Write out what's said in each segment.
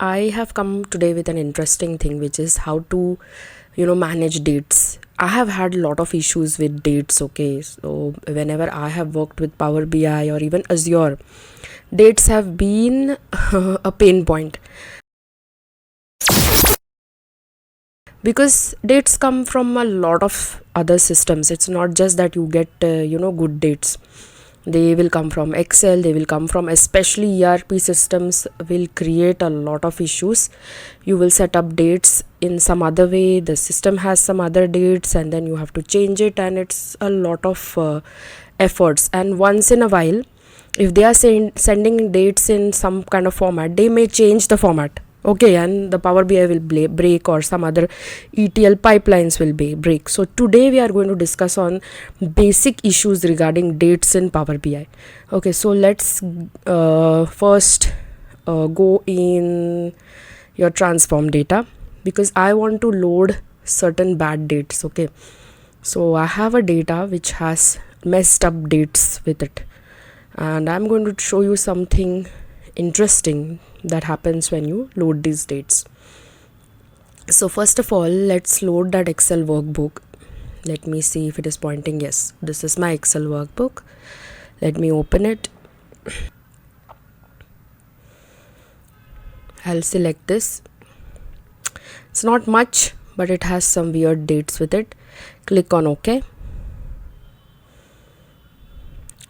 I have come today with an interesting thing, which is how to, manage dates. I have had a lot of issues with dates. Okay, so whenever I have worked with Power BI or even Azure, dates have been a pain point because dates come from a lot of other systems. It's not just that you get, good dates. They will come from Excel, they will come from, especially ERP systems will create a lot of issues. You will set up dates in some other way, the system has some other dates, and then you have to change it, and it's a lot of efforts. And once in a while, if they are sending dates in some kind of format, they may change the format. Okay, and the Power BI will break, or some other ETL pipelines will break. So today we are going to discuss on basic issues regarding dates in Power BI. Okay, so let's first go in your transform data, because I want to load certain bad dates. Okay, so I have a data which has messed up dates with it, and I'm going to show you something interesting that happens when you load these dates. So first of all, let's load that Excel workbook. Let me see if it is pointing. Yes, this is my Excel workbook. Let me open it. I'll select this. It's not much, but it has some weird dates with it. Click on OK.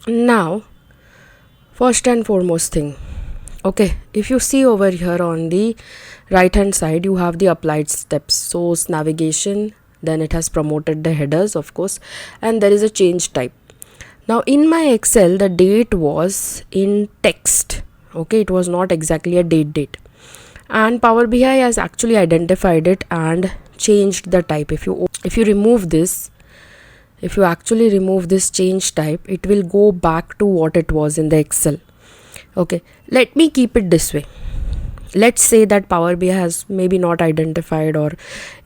Now, first and foremost thing, okay, if you see over here on the right hand side, you have the applied steps, source, navigation, then it has promoted the headers, of course, and there is a change type. Now in my Excel, the date was in text. Okay, it was not exactly a date, and Power BI has actually identified it and changed the type. If you remove this, if you actually remove this change type, it will go back to what it was in the Excel. Okay, let me keep it this way. Let's say that Power BI has maybe not identified, or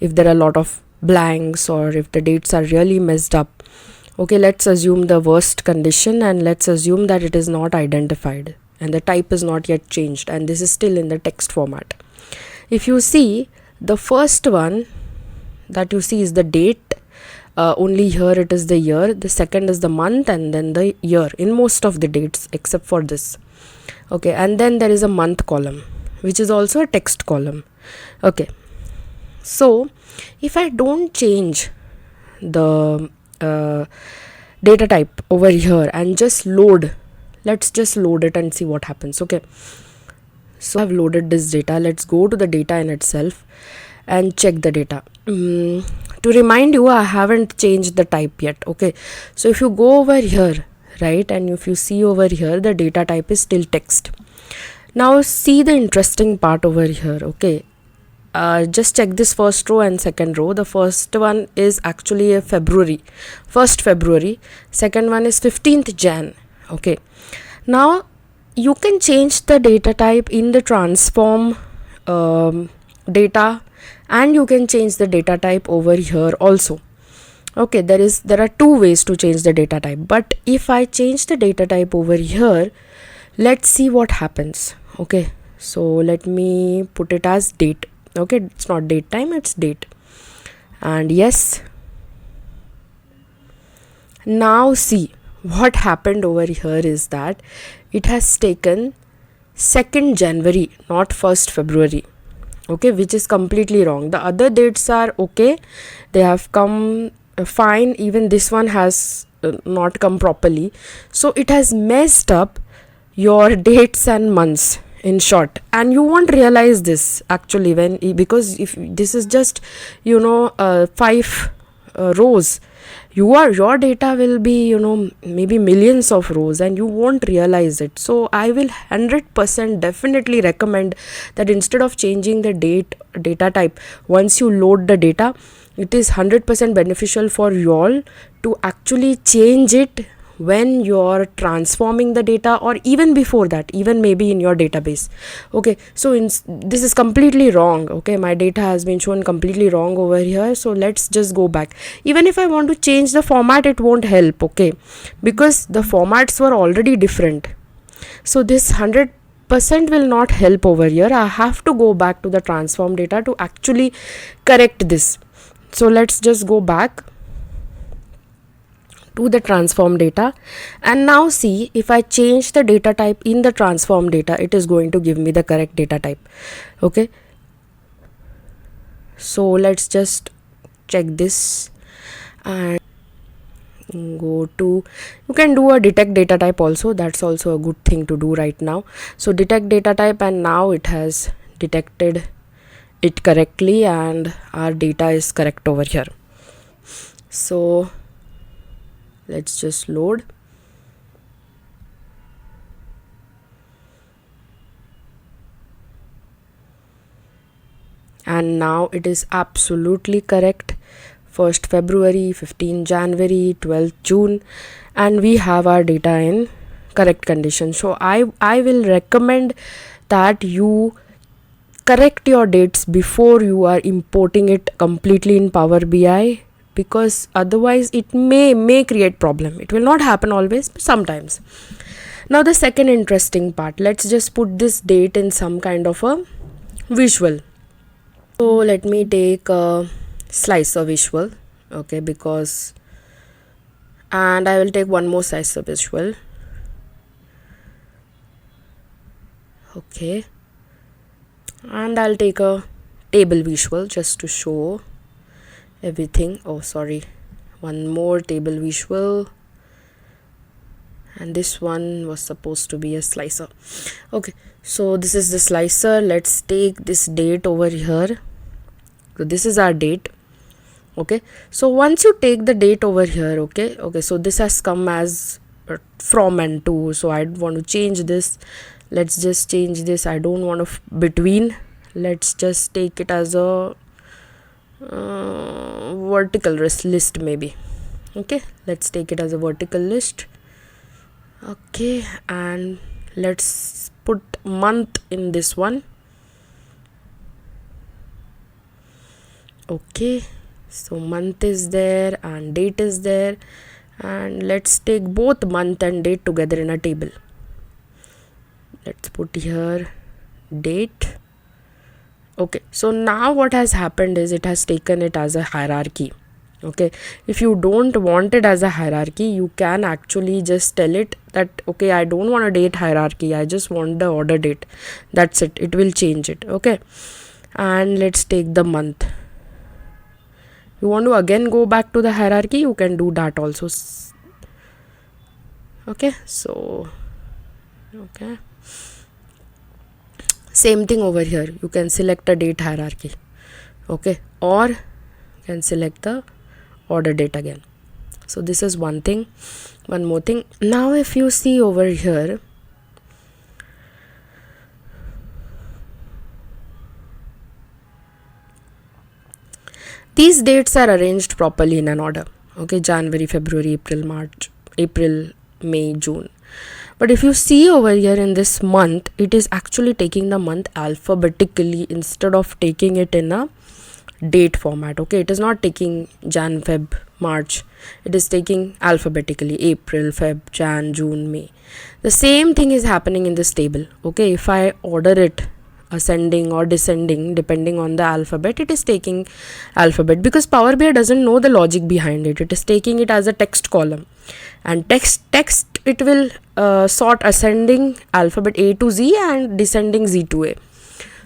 if there are a lot of blanks, or if the dates are really messed up. Okay, let's assume the worst condition, and let's assume that it is not identified and the type is not yet changed, and this is still in the text format. If you see, the first one that you see is the date. Only here it is the year. The second is the month, and then the year in most of the dates except for this. Okay, and then there is a month column, which is also a text column. Okay, so if I don't change the data type over here and just load, let's just load it and see what happens. Okay, so I've loaded this data. Let's go to the data in itself and check the data. To remind you, I haven't changed the type yet. Okay, so if you go over here, right, and if you see over here, the data type is still text. Now see the interesting part over here. Okay, just check this first row and second row. The first one is actually a February, 1st February. Second one is 15th Jan. Okay, now you can change the data type in the transform data, and you can change the data type over here also. Okay, there are two ways to change the data type, but if I change the data type over here, let's see what happens. Okay, so let me put it as date. Okay, it's not date time, it's date. And yes, now see what happened over here is that it has taken 2nd January, not 1st February. Okay, which is completely wrong. The other dates are okay, they have come fine. Even this one has not come properly, so it has messed up your dates and months, in short. And you won't realize this actually because if this is just 5 rows, your data will be maybe millions of rows, and you won't realize it. So I will 100% definitely recommend that instead of changing the data type, once you load the data, it is 100% beneficial for you all to actually change it when you're transforming the data, or even before that, even maybe in your database. Okay, so this is completely wrong. Okay, my data has been shown completely wrong over here. So let's just go back. Even if I want to change the format, it won't help. Okay, because the formats were already different. So this 100 percent will not help over here. I have to go back to the transform data to actually correct this. So let's just go back to the transform data, and now see, if I change the data type in the transform data, it is going to give me the correct data type. Okay, so let's just check this and go to, you can do a detect data type also, that's also a good thing to do right now. So detect data type, and now it has detected it correctly and our data is correct over here. So let's just load. And now it is absolutely correct. 1st February, 15 January, 12th June, and we have our data in correct condition. So I will recommend that you correct your dates before you are importing it completely in Power BI, because otherwise it may create problem. It will not happen always, but sometimes. Now the second interesting part, let's just put this date in some kind of a visual. So let me take a slicer visual, okay, because, and I will take one more slicer visual. Okay, and I'll take a table visual just to show everything. Oh sorry, one more table visual, and this one was supposed to be a slicer. Okay, so this is the slicer. Let's take this date over here. So this is our date. Okay, so once you take the date over here, okay, so this has come as from and to, so I want to change this. Let's just change this. I don't want to between. Let's just take it as a vertical list maybe. Okay, let's take it as a vertical list. Okay, and let's put month in this one. Okay, so month is there and date is there, and let's take both month and date together in a table. Let's put here date. Okay, so now what has happened is it has taken it as a hierarchy. Okay, if you don't want it as a hierarchy, you can actually just tell it that okay, I don't want a date hierarchy, I just want the order date. That's it, it will change it. Okay, and let's take the month. You want to again go back to the hierarchy, you can do that also. Okay, so okay, same thing over here. You can select a date hierarchy, okay, or you can select the order date again. So this is one thing. One more thing, now if you see over here, these dates are arranged properly in an order. Okay, January, February, April, March, April, May, June. But if you see over here in this month, it is actually taking the month alphabetically instead of taking it in a date format. Okay, it is not taking Jan, Feb, March. It is taking alphabetically April, Feb, Jan, June, May. The same thing is happening in this table. Okay, if I order it ascending or descending depending on the alphabet, it is taking alphabet, because Power BI doesn't know the logic behind it. It is taking it as a text column, and text it will sort ascending alphabet A to Z and descending Z to A.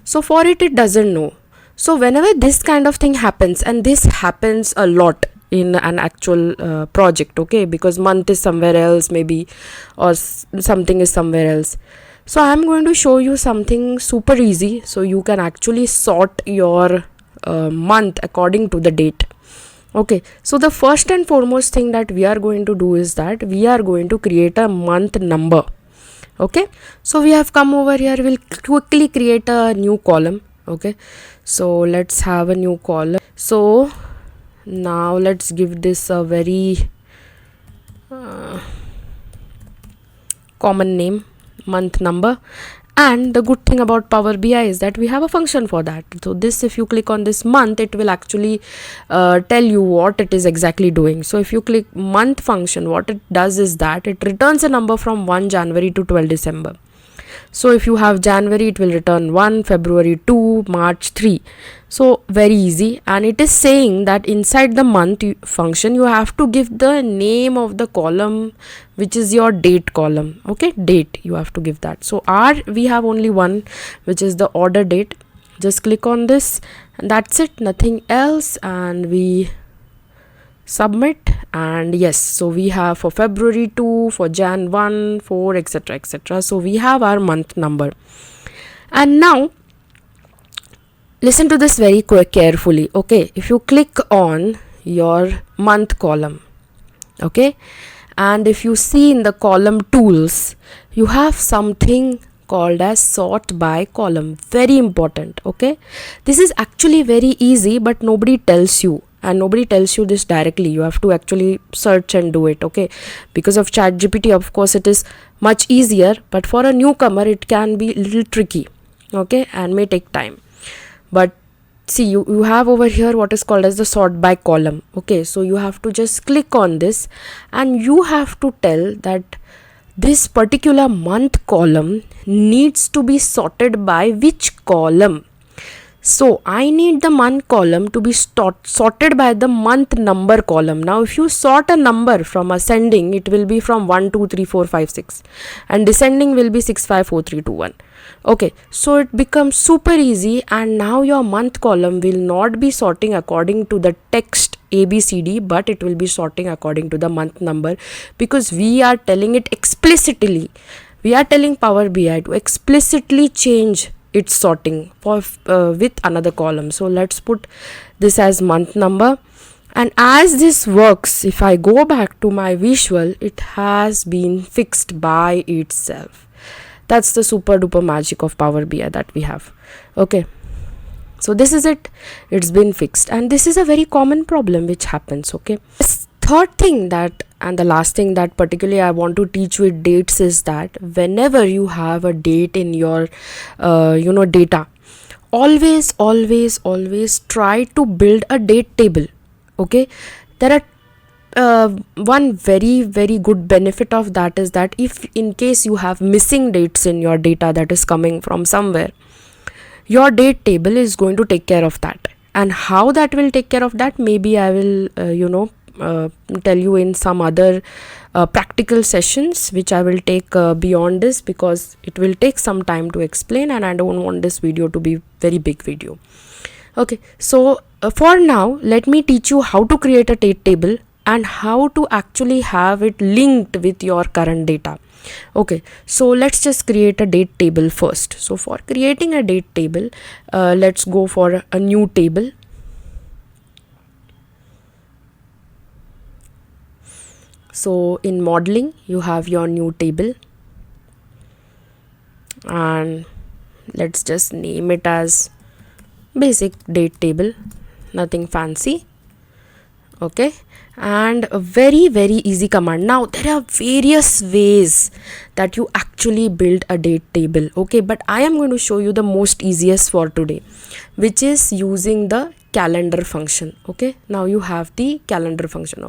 So for it doesn't know. So whenever this kind of thing happens, and this happens a lot in an actual project, okay, because month is somewhere else maybe, or something is somewhere else. So I'm going to show you something super easy, so you can actually sort your month according to the date. Okay, so the first and foremost thing that we are going to do is that we are going to create a month number. Okay, so we have come over here, we'll quickly create a new column. Okay, so let's have a new column. So now let's give this a very common name, month number. And the good thing about Power BI is that we have a function for that. So this, if you click on this month, it will actually tell you what it is exactly doing. So if you click month function, what it does is that it returns a number from 1 January to 12 December. So if you have January, it will return 1, February 2, March 3. So very easy. And it is saying that inside the month function, you have to give the name of the column, which is your date column. Okay, date, you have to give that. So we have only one, which is the order date. Just click on this and that's it, nothing else, and we submit. And yes, so we have for February 2, for Jan 1, 4, etc, etc. So we have our month number. And now listen to this very carefully. Okay, if you click on your month column, okay, and if you see in the column tools, you have something called as sort by column. Very important. Okay, this is actually very easy, but nobody tells you, and nobody tells you this directly. You have to actually search and do it. Okay, because of ChatGPT, of course it is much easier, but for a newcomer it can be a little tricky. Okay, and may take time. But see, you have over here what is called as the sort by column. Okay, so you have to just click on this and you have to tell that this particular month column needs to be sorted by which column. So I need the month column to be sorted by the month number column. Now if you sort a number from ascending, it will be from 1, 2, 3, 4, 5, 6, and descending will be 6, 5, 4, 3, 2, 1. Okay, so it becomes super easy, and now your month column will not be sorting according to the text ABCD, but it will be sorting according to the month number, because we are telling it explicitly. We are telling Power BI to explicitly change its sorting for with another column. So let's put this as month number. And as this works, if I go back to my visual, it has been fixed by itself. That's the super duper magic of Power BI that we have. Okay, so this is it. It's been fixed, and this is a very common problem which happens. Okay, third thing that, and the last thing that particularly I want to teach with dates is that whenever you have a date in your data, always try to build a date table. Okay, there are one very good benefit of that is that if in case you have missing dates in your data that is coming from somewhere, your date table is going to take care of that. And how that will take care of that, maybe I will tell you in some other practical sessions which I will take beyond this, because it will take some time to explain and I don't want this video to be very big video. Okay, so for now let me teach you how to create a date table and how to actually have it linked with your current data. Okay, so let's just create a date table first. So for creating a date table, let's go for a new table. So in modeling, you have your new table, and let's just name it as basic date table, nothing fancy. Okay, and a very easy command. Now there are various ways that you actually build a date table. Okay, but I am going to show you the most easiest for today, which is using the calendar function. Okay, now you have the calendar function.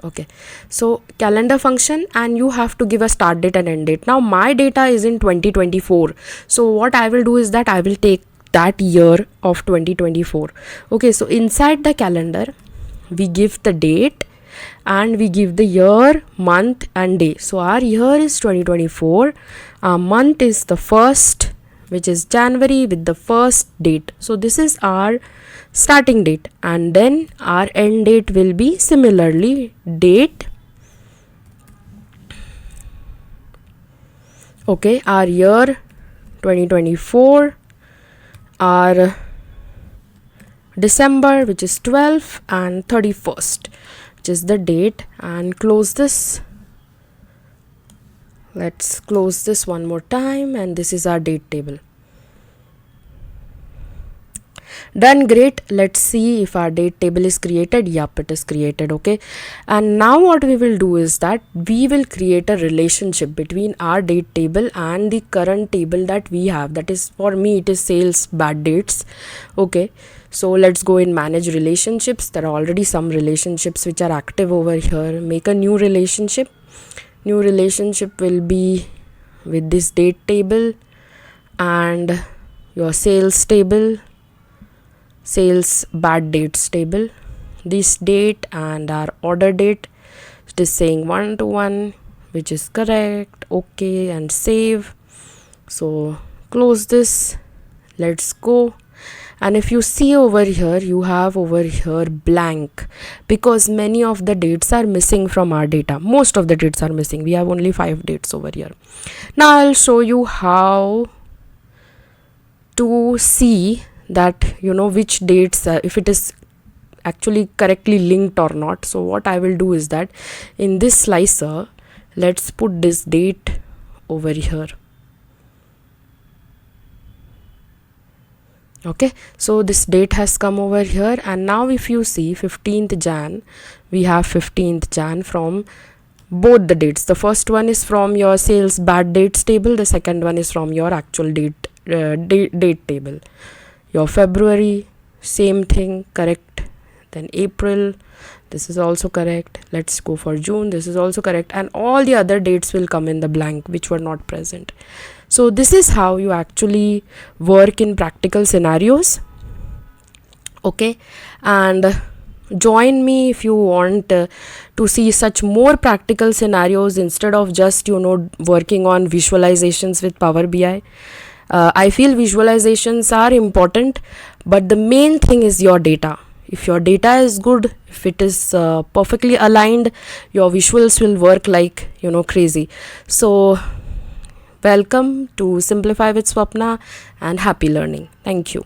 Okay, so calendar function, and you have to give a start date and end date. Now my data is in 2024, so what I will do is that I will take that year of 2024. Okay, so inside the calendar we give the date and we give the year, month and day. So our year is 2024, our month is the first, which is January, with the first date. So this is our starting date, and then our end date will be similarly date. Okay, our year 2024, our December, which is 12, and 31st, which is the date, and close this. Let's close this one more time, and this is our date table. Done, great. Let's see if our date table is created. Yup, it is created. Okay, and now what we will do is that we will create a relationship between our date table and the current table that we have. That is, for me it is sales bad dates. Okay, so let's go in manage relationships. There are already some relationships which are active over here. Make a new relationship, New relationship will be with this date table and your sales table, sales bad dates table. This date and our order date, it is saying 1 to 1, which is correct. Okay, and save. So close this. Let's go. And if you see over here, you have over here blank, because many of the dates are missing from our data. Most of the dates are missing. We have only 5 dates over here. Now I'll show you how to see that, which dates, if it is actually correctly linked or not. So what I will do is that in this slicer, let's put this date over here. Okay, so this date has come over here, and now if you see 15th Jan, we have 15th Jan from both the dates. The first one is from your sales bad dates table, the second one is from your actual date table. Your February, same thing, correct. Then April, this is also correct. Let's go for June, this is also correct, and all the other dates will come in the blank which were not present. So this is how you actually work in practical scenarios. Okay, and join me if you want to see such more practical scenarios instead of just working on visualizations with Power BI. I feel visualizations are important, but the main thing is your data. If your data is good, if it is perfectly aligned, your visuals will work like crazy. So welcome to Simplify with Swapna, and happy learning. Thank you.